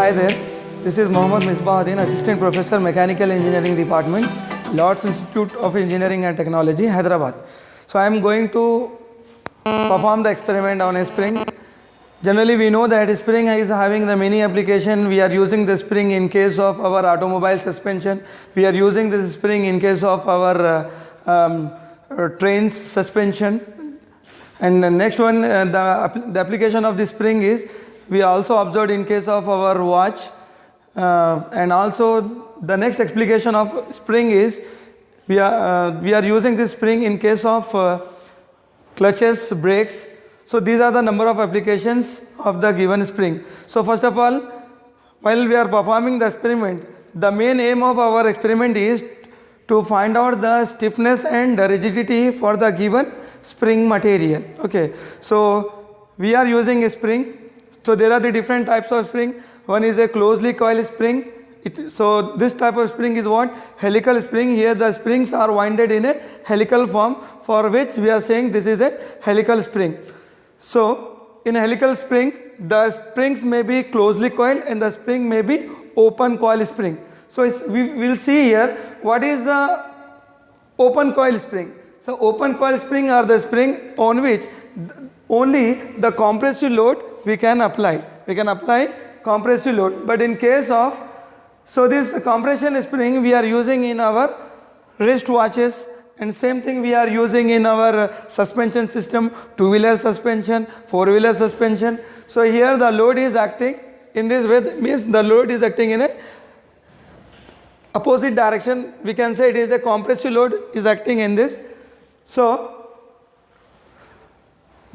Hi there, this is Mohammad Misbahuddin, Assistant Professor, Mechanical Engineering Department, Lord's Institute of Engineering and Technology, Hyderabad. So I am going to perform the experiment on a spring. Generally we know that spring is having the many application. We are using the spring in case of our automobile suspension. We are using this spring in case of our trains suspension. And the next one, the application of the spring is we also observed in case of our watch, and also the next application of spring is we are using this spring in case of clutches, brakes. So these are the number of applications of the given spring. So first of all, while we are performing the experiment, the main aim of our experiment is to find out the stiffness and the rigidity for the given spring material. Okay, so we are using a spring. So there are the different types of spring. One is a closely coiled spring. So this type of spring is what? Helical spring. Here the springs are winded in a helical form, for which we are saying this is a helical spring. So in a helical spring, the springs may be closely coiled and the spring may be open coil spring. So we will see here what is the open coil spring. So open coil spring are the spring on which only the compressive load we can apply. We can apply compressive load. But in case of, so this compression spring we are using in our wrist watches, and same thing we are using in our suspension system, two-wheeler suspension, four-wheeler suspension. So here the load is acting in this way, means the load is acting in a opposite direction. We can say it is a compressive load is acting in this. So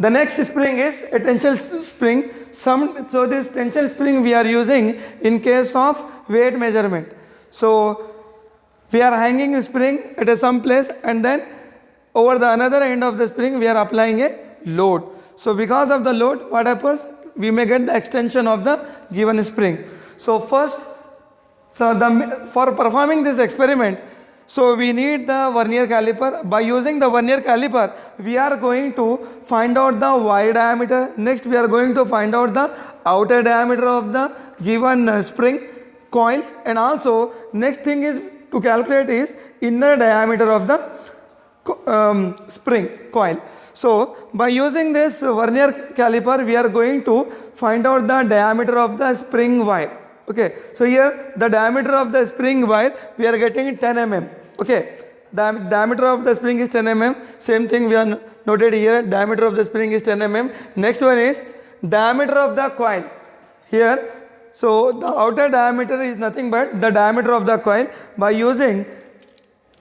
the next spring is a tensile spring. So this tensile spring we are using in case of weight measurement. So we are hanging a spring at some place, and then over the another end of the spring we are applying a load. So because of the load, what happens? We may get the extension of the given spring. So first, for performing this experiment, so we need the vernier caliper. By using the vernier caliper, we are going to find out the Y diameter. Next we are going to find out the outer diameter of the given spring coil, and also next thing is to calculate is inner diameter of the spring coil. So by using this vernier caliper, we are going to find out the diameter of the spring wire. Okay, so here the diameter of the spring wire we are getting 10 mm. Okay, the diameter of the spring is 10 mm. Same thing we are noted here, diameter of the spring is 10 mm. Next one is diameter of the coil. Here, so the outer diameter is nothing but the diameter of the coil. By using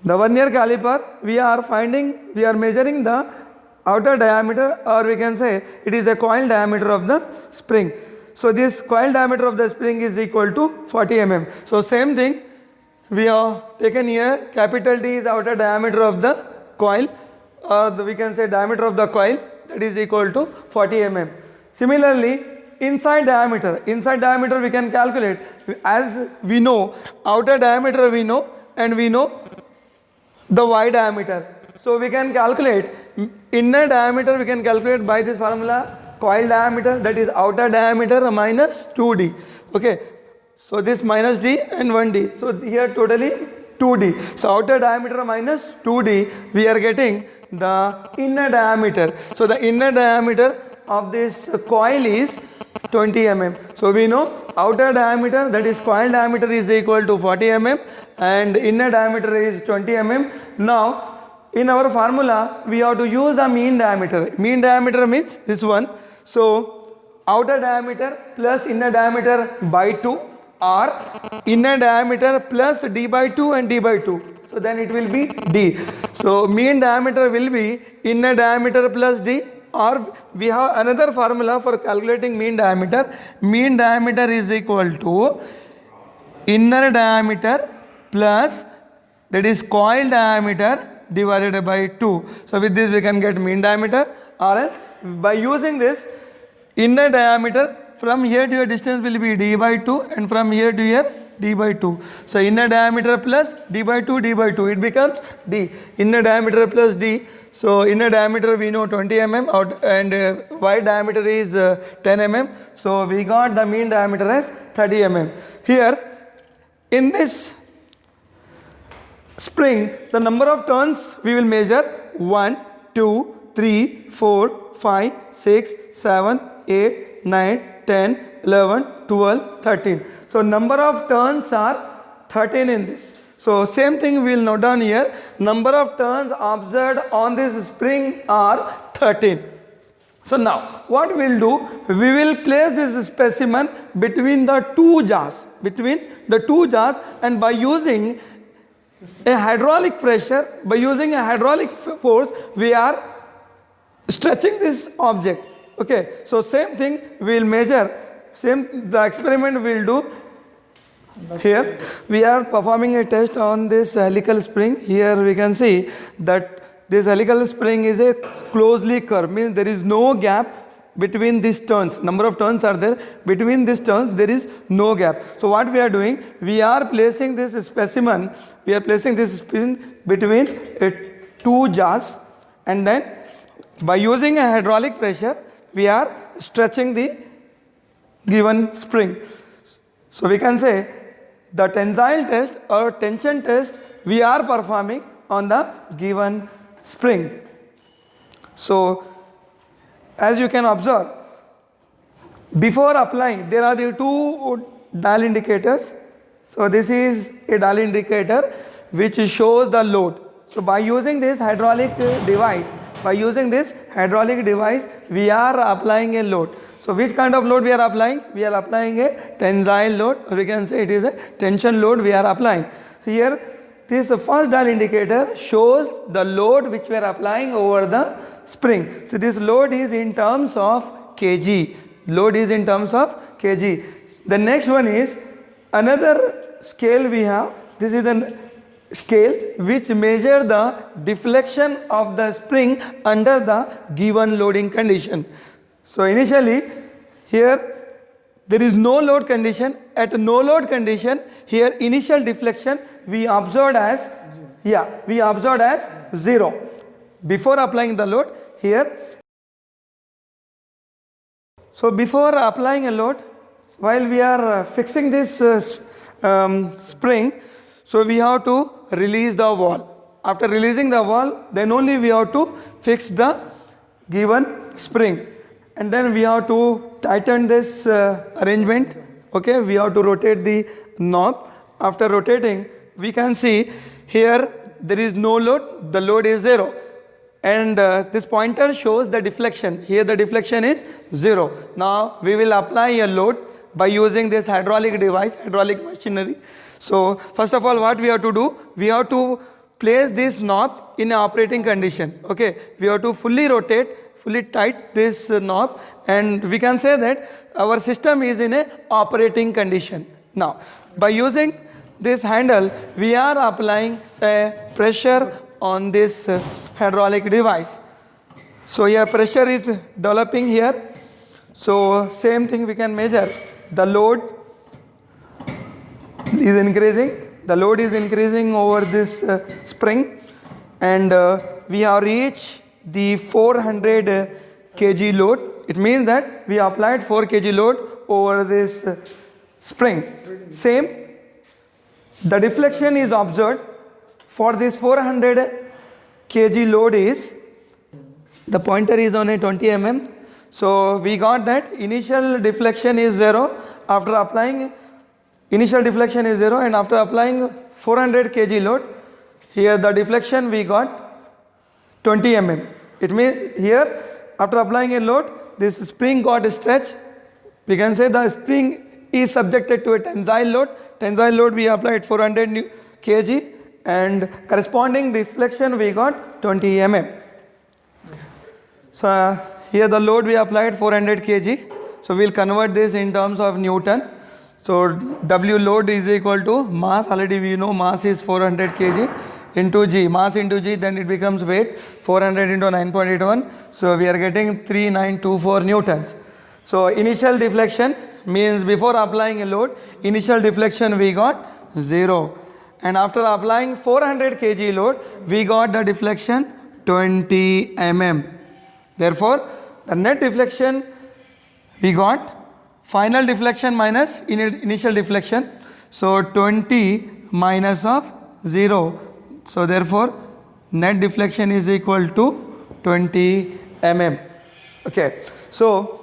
the vernier caliper, we are measuring the outer diameter, or we can say it is the coil diameter of the spring. So this coil diameter of the spring is equal to 40 mm. So same thing we have taken here, capital D is outer diameter of the coil, or we can say diameter of the coil, that is equal to 40 mm. Similarly, inside diameter we can calculate, as we know outer diameter we know, and we know the Y diameter. So we can calculate inner diameter, we can calculate by this formula, coil diameter, that is outer diameter minus 2D. Okay, so this minus D and 1D. So here totally 2D. So outer diameter minus 2D, we are getting the inner diameter. So the inner diameter of this coil is 20 mm. So we know outer diameter, that is coil diameter, is equal to 40 mm and inner diameter is 20 mm. Now in our formula we have to use the mean diameter. Mean diameter means this one. So outer diameter plus inner diameter by 2, or inner diameter plus D by 2 and D by 2. So then it will be D. So mean diameter will be inner diameter plus D, or we have another formula for calculating mean diameter. Mean diameter is equal to inner diameter plus, that is coil diameter, divided by 2. So with this we can get mean diameter, or else by using this inner diameter from here to here distance will be d by 2, and from here to here d by 2. So inner diameter plus d by 2, it becomes d. Inner diameter plus d. So inner diameter we know 20 mm out, and wide diameter is 10 mm. So we got the mean diameter as 30 mm. Here in this spring, the number of turns we will measure 1, 2, 3, 4, 5, 6, 7, 8, 9, 10, 11, 12, 13. So number of turns are 13 in this. So same thing we will note down here. Number of turns observed on this spring are 13. So now what we will do, we will place this specimen between the two jars, and by using a hydraulic pressure, by using a hydraulic force, we are stretching this object. Okay, so same thing we will measure, the experiment we will do. Here we are performing a test on this helical spring. Here we can see that this helical spring is a closely curved, means there is no gap between these turns. Number of turns are there, between these turns there is no gap. So what we are doing, we are placing this specimen between two jars, and then by using a hydraulic pressure we are stretching the given spring. So we can say the tensile test or tension test we are performing on the given spring. So as you can observe, before applying there are the two dial indicators. So this is a dial indicator which shows the load. So by using this hydraulic device, we are applying a load. So which kind of load we are applying? We are applying a tensile load, or we can say it is a tension load we are applying. So here this first dial indicator shows the load which we are applying over the spring. So this load is in terms of kg. The next one is another scale we have. This is the scale which measure the deflection of the spring under the given loading condition. So initially here there is no load condition. At no load condition, here initial deflection we observed as 0 before applying the load here. So before applying a load, while we are fixing this spring, so we have to release the wall. After releasing the wall, then only we have to fix the given spring, and then we have to tighten this arrangement. Okay, we have to rotate the knob. After rotating, we can see here there is no load, the load is 0, and this pointer shows the deflection. Here the deflection is 0. Now we will apply a load by using this hydraulic device, hydraulic machinery. So first of all, what we have to do, we have to place this knob in an operating condition. Okay, we have to fully rotate, fully tight this knob, and we can say that our system is in a operating condition. Now by using this handle, we are applying a pressure on this hydraulic device. So here pressure is developing here. So same thing we can measure. The load is increasing. The load is increasing over this spring, and we have reached the 400 kg load. It means that we applied 4 kg load over this spring. Same, the deflection is observed for this 400 kg load is, the pointer is on a 20 mm. So we got that initial deflection is 0 after applying, initial deflection is 0, and after applying 400 kg load, here the deflection we got 20 mm. It means here after applying a load, this spring got stretched. We can say the spring is subjected to a tensile load. Tensile load we applied 400 kg, and corresponding deflection we got 20 mm. So here the load we applied 400 kg. So we'll convert this in terms of Newton. So W load is equal to mass. Already we know mass is 400 kg into G. Mass into G, then it becomes weight. 400 into 9.81. So we are getting 3924 newtons. So initial deflection means before applying a load, initial deflection we got 0. And after applying 400 kg load, we got the deflection 20 mm. Therefore, the net deflection we got final deflection minus initial deflection. So 20 minus of 0. So therefore, net deflection is equal to 20 mm. Okay. So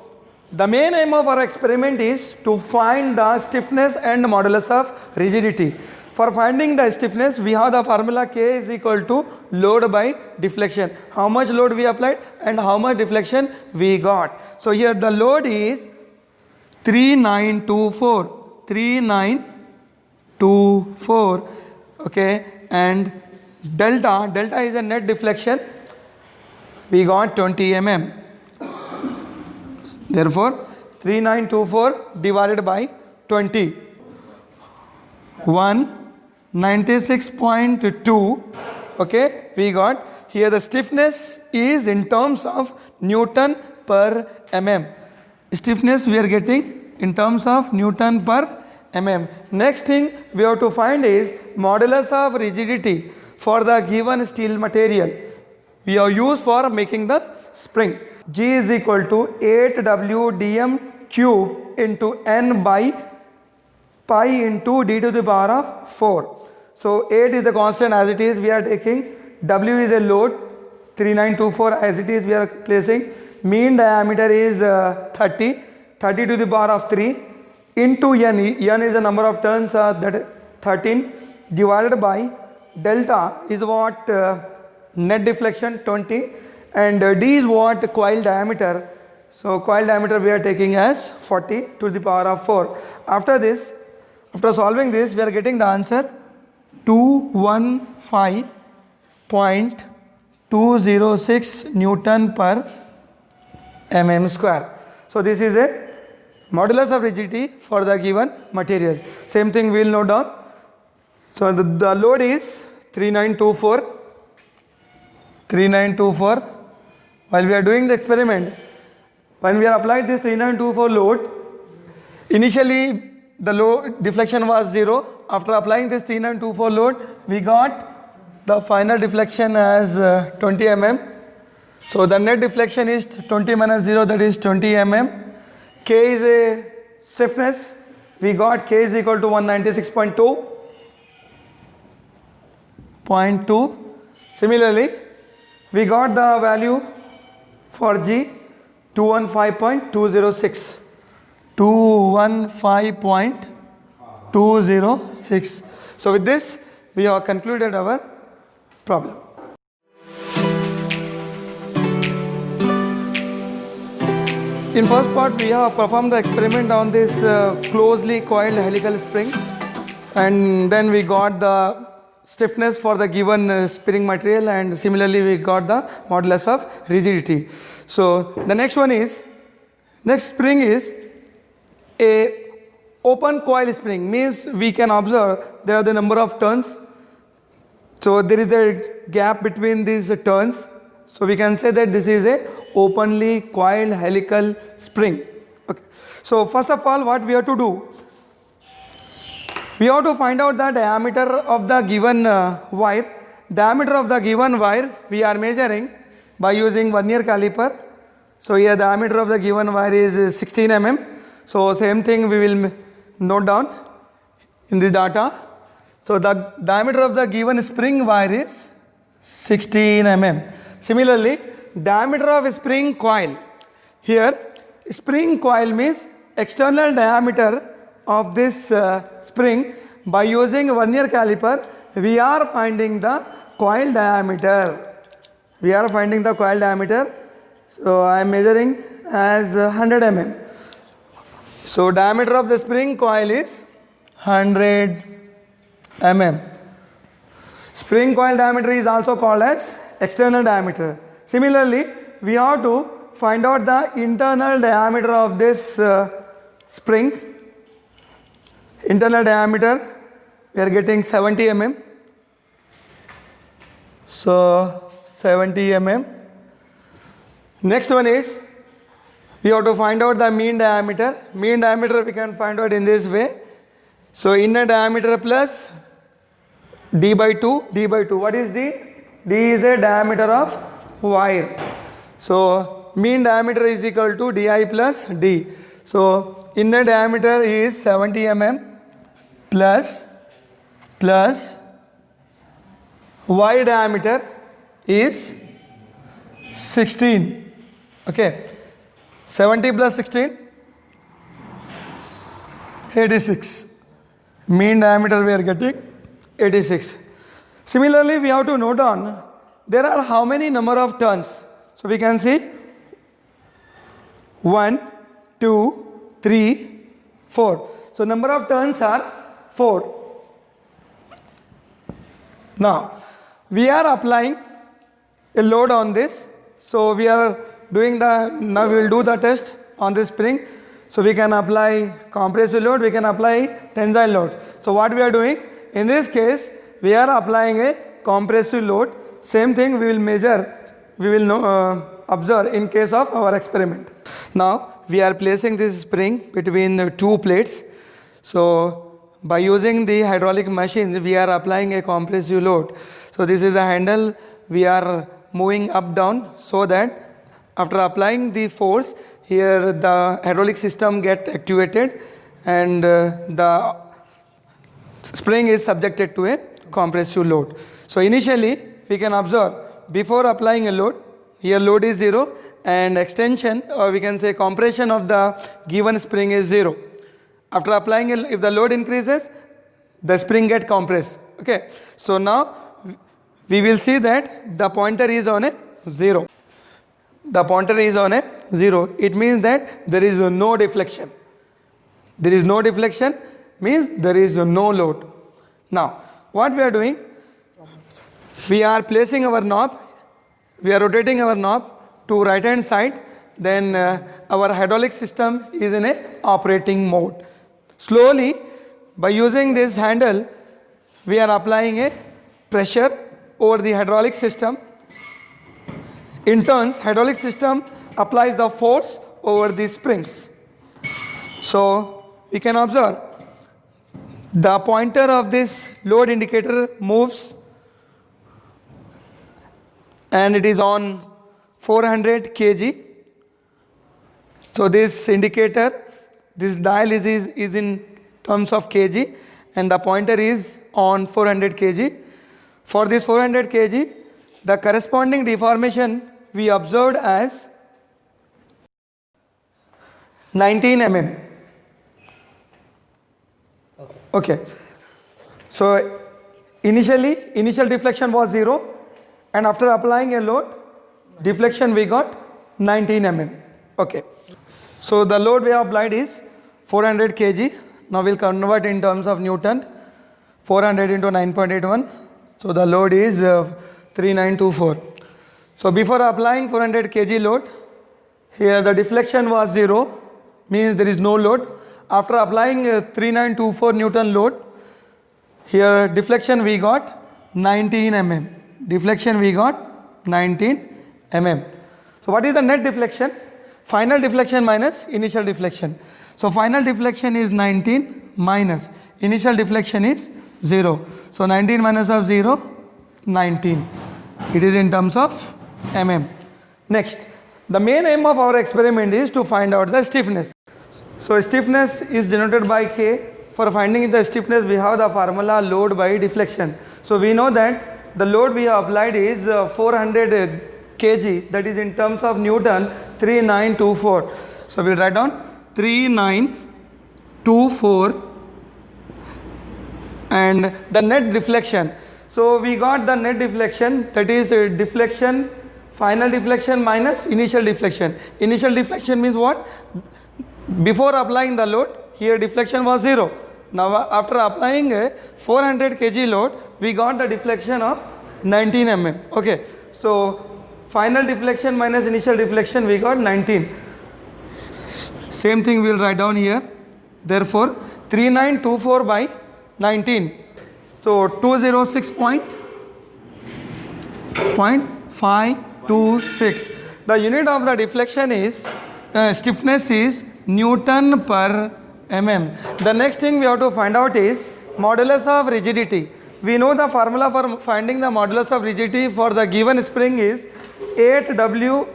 the main aim of our experiment is to find the stiffness and modulus of rigidity. For finding the stiffness, we have the formula K is equal to load by deflection. How much load we applied and how much deflection we got. So here the load is 3924. 3924. Okay. And delta is a net deflection. We got 20 mm. Therefore, 3924 divided by 20. 196.2. Okay, we got here the stiffness is in terms of Newton per mm. Stiffness we are getting in terms of Newton per mm. Next thing we have to find is modulus of rigidity for the given steel material we have used for making the spring. G is equal to 8W dm cube into n by pi into d to the power of 4. So 8 is the constant as it is we are taking. W is a load 3924 as it is we are placing. Mean diameter is 30 to the power of 3 into n. N is the number of turns that 13 divided by delta is what net deflection 20 and d is what coil diameter. So coil diameter we are taking as 40 to the power of 4. After solving this we are getting the answer 215.206 Newton per mm square. So this is a modulus of rigidity for the given material. Same thing we will note down. So the load is 3924. While we are doing the experiment, when we are applied this 3924 load, initially the load deflection was 0. After applying this 3924 load, we got the final deflection as 20 mm. So the net deflection is 20 minus 0, that is 20 mm. K is a stiffness. We got K is equal to 196.2. Similarly, we got the value for G 215.206. 215.206. So with this we have concluded our problem. In first part we have performed the experiment on this closely coiled helical spring, and then we got the stiffness for the given spring material, and similarly we got the modulus of rigidity. So the next spring is a open coil spring, means we can observe there are the number of turns. So there is a gap between these turns. So we can say that this is a openly coiled helical spring. Okay. So first of all, what we have to do? We have to find out the diameter of the given wire. Diameter of the given wire we are measuring by using vernier caliper. So here diameter of the given wire is 16 mm. So same thing we will note down in this data. So the diameter of the given spring wire is 16 mm. Similarly, diameter of spring coil. Here spring coil means external diameter of this spring. By using vernier caliper we are finding the coil diameter. So I am measuring as 100 mm. So diameter of the spring coil is 100 mm. Spring coil diameter is also called as external diameter. Similarly, we have to find out the internal diameter of this spring. Internal diameter we are getting 70 mm. So 70 mm. Next one is We have to find out the mean diameter. Mean diameter we can find out in this way. So inner diameter plus d by 2, d by 2. What is d? D is a diameter of wire. So mean diameter is equal to di plus d. So inner diameter is 70 mm plus wire diameter is 16. Okay. 70 plus 16, 86. Mean diameter we are getting 86. Similarly, we have to note on there are how many number of turns. So we can see 1, 2, 3, 4. So number of turns are 4. Now we are applying a load on this. So we are doing now we will do the test on this spring. So we can apply compressive load, we can apply tensile load. So what we are doing in this case, we are applying a compressive load. Same thing we will measure, we will observe in case of our experiment. Now we are placing this spring between the two plates. So by using the hydraulic machines, we are applying a compressive load. So this is a handle, we are moving up down so that after applying the force, here the hydraulic system get activated and the spring is subjected to a compressive load. So initially we can observe before applying a load, here load is 0 and extension or we can say compression of the given spring is 0. After applying if the load increases, the spring get compressed. Okay. So now we will see that the pointer is on a 0. The pointer is on a 0. It means that there is no deflection. There is no deflection means there is no load. Now, what we are doing? We are placing our knob. We are rotating our knob to right hand side. Then our hydraulic system is in a operating mode. Slowly, by using this handle, we are applying a pressure over the hydraulic system. In turn, hydraulic system applies the force over the springs. So we can observe the pointer of this load indicator moves and it is on 400 kg. So this indicator, this dial is in terms of kg and the pointer is on 400 kg. For this 400 kg, the corresponding deformation we observed as 19 mm. Okay. So initial deflection was 0 and after applying a load, deflection we got 19 mm. Okay. So the load we have applied is 400 kg. Now we'll convert in terms of Newton. 400 into 9.81. So the load is 3924. So before applying 400 kg load, here the deflection was 0, means there is no load. After applying 3924 Newton load, here deflection we got 19 mm. Deflection we got 19 mm. So what is the net deflection? Final deflection minus initial deflection. So final deflection is 19 minus initial deflection is 0. So 19 minus of 0, 19. It is in terms of mm. Next, the main aim of our experiment is to find out the stiffness. So stiffness is denoted by K. For finding the stiffness, we have the formula load by deflection. So we know that the load we have applied is 400 kg, that is in terms of Newton 3924. So we'll write down 3924 and the net deflection. So we got the net deflection, that is deflection, final deflection minus initial deflection. Initial deflection means what? Before applying the load, here deflection was 0. Now after applying a 400 kg load, we got the deflection of 19 mm. Okay, so final deflection minus initial deflection we got 19. Same thing we will write down here. Therefore 3924 by 19. So 206.526. The unit of the deflection is stiffness is Newton per mm. The next thing we have to find out is modulus of rigidity. We know the formula for finding the modulus of rigidity for the given spring is 8W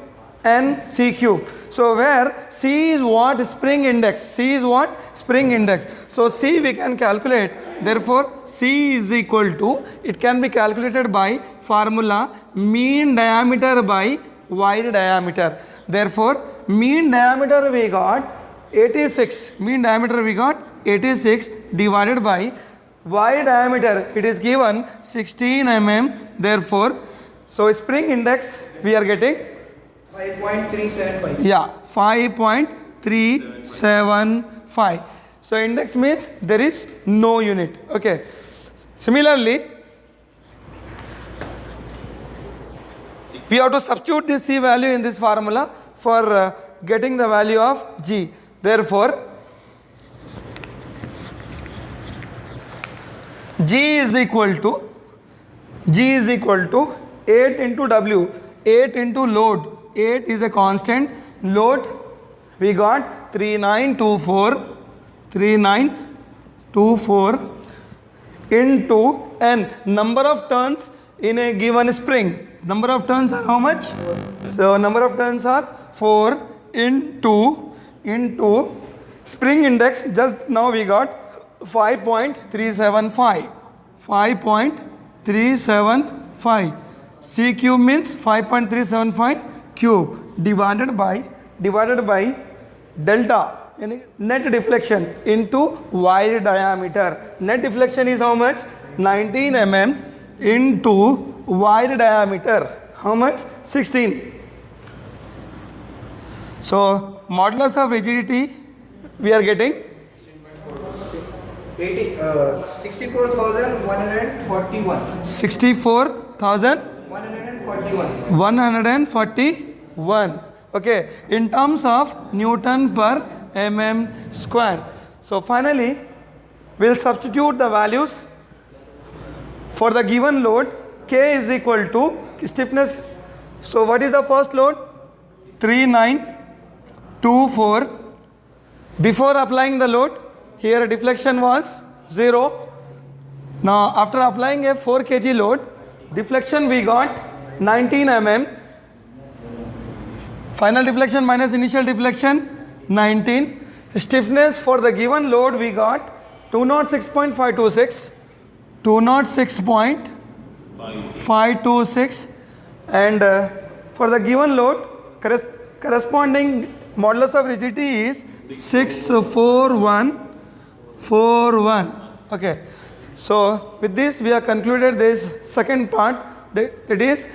c cube. So where C is what? Spring index. C is what? Spring index. So C we can calculate. Therefore C is equal to, it can be calculated by formula mean diameter by wide diameter. Therefore mean diameter we got 86. Mean diameter we got 86 divided by wide diameter. It is given 16 mm. Therefore, so spring index we are getting 5.375. Yeah, 5.375. So index means there is no unit. Okay. Similarly, we have to substitute this C value in this formula for getting the value of G. Therefore, G is equal to 8 into W, 8 into load. 8 is a constant load. We got 3924 into N, number of turns in a given spring. Number of turns are how much? So number of turns are 4 into spring index. Just now we got 5.375. 5.375. C cube means 5.375 cube divided by delta, net deflection into wide diameter. Net deflection is how much? 19 mm into wide diameter. How much? 16. So modulus of rigidity we are getting 64,141. 64,141. Okay, in terms of Newton per mm square. So finally, we'll substitute the values for the given load. K is equal to stiffness. So what is the first load? 3924. Before applying the load, here deflection was 0. Now after applying a 4 kg load, deflection we got 19 mm. Final deflection minus initial deflection 19. Stiffness for the given load we got 206.526. 206.526. And for the given load, corresponding modulus of rigidity is 64141. Okay. So with this we have concluded this second part, that is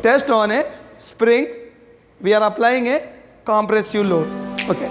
test on a spring. We are applying a compressive load. Okay.